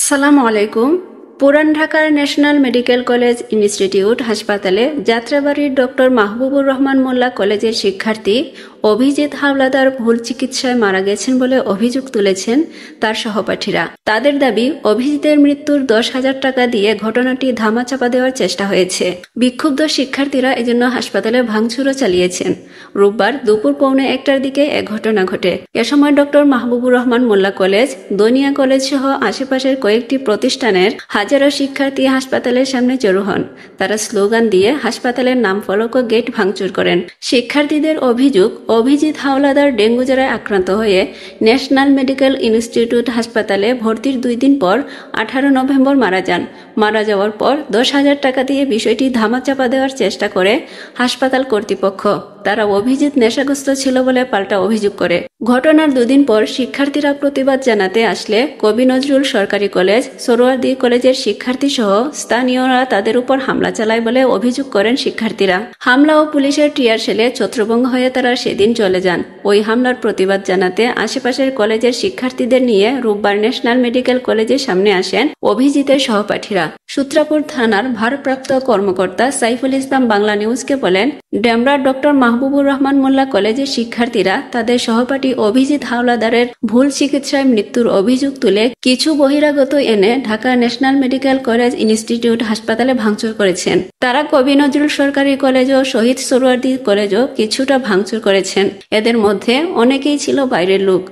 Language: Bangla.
সালামু আলাইকুম। পুরান ঢাকার ন্যাশনাল মেডিকেল কলেজ ইনস্টিটিউট হাসপাতালে যাত্রাবাড়ির ডক্টর মাহবুবুর রহমান মোল্লা কলেজের শিক্ষার্থী অভিজিৎ হাওলাদার ভুল চিকিৎসায় মারা গেছেন বলে অভিযোগ তুলেছেন তার সহপাঠীরা। তাদের দাবি, অভিজিতের মৃত্যুর 10,000 টাকা দিয়ে ঘটনাটি ধামাচাপা দেওয়ার চেষ্টা হয়েছে। বিক্ষুব্ধ শিক্ষার্থীরা এজন্য হাসপাতালে ভাঙচুরও চালিয়েছেন। রোববার দুপুর 1:15টার দিকে এ ঘটনা ঘটে। এ সময় ডক্টর মাহবুবুর রহমান মোল্লা কলেজ, দনিয়া কলেজ সহ আশেপাশের কয়েকটি প্রতিষ্ঠানের হাজারো শিক্ষার্থী হাসপাতালের সামনে জড়ো হন। তারা স্লোগান দিয়ে হাসপাতালের নাম ফলক ও গেট ভাঙচুর করেন। শিক্ষার্থীদের অভিযোগ, অভিজিৎ হাওলাদার ডেঙ্গু জ্বরে আক্রান্ত হয়ে ন্যাশনাল মেডিকেল ইনস্টিটিউট হাসপাতালে ভর্তির 2 দিন পর 18 নভেম্বর মারা যান। মারা যাওয়ার পর 10,000 টাকা দিয়ে বিষয়টি ধামাচাপা দেওয়ার চেষ্টা করে হাসপাতাল কর্তৃপক্ষ। তারা অভিজিৎ নেশাগ্রস্ত ছিল বলে পাল্টা অভিযোগ করে। ঘটনার 2 দিন পর শিক্ষার্থীরা প্রতিবাদ জানাতে আসলে কবি নজরুল সরকারি কলেজ, সোহরাওয়ার্দী কলেজের শিক্ষার্থী সহ স্থানীয়রা তাদের উপর হামলা চালায় বলে অভিযোগ করেন শিক্ষার্থীরা। হামলা ও পুলিশের টিয়ার শেলে ছত্রভঙ্গ হয়ে তারা সেদিন চলে যান। ওই হামলার প্রতিবাদ জানাতে আশেপাশের কলেজের শিক্ষার্থীদের নিয়ে রোববার ন্যাশনাল মেডিকেল কলেজের সামনে আসেন অভিজিতের সহপাঠীরা। সূত্রাপুর থানার ভারপ্রাপ্ত কর্মকর্তা সাইফুল ইসলাম বাংলা নিউজকে বলেন, ডেমরার ডক্টর মাহবুবুর রহমান মোল্লা কলেজের শিক্ষার্থীরা তাদের সহপাঠী অভিজিৎ হাওলাদারের ভুল চিকিৎসায় মৃত্যুর অভিযোগ তুলে কিছু বহিরাগত এনে Dhaka national medical college institute হাসপাতালে ভাঙচুর করেছেন। তারা কবি নজরুল সরকারি কলেজ ও শহীদ সোহরাওয়ার্দী কলেজও কিছুটা ভাঙচুর করেছেন। এদের মধ্যে অনেকেই ছিল বাইরের লোক।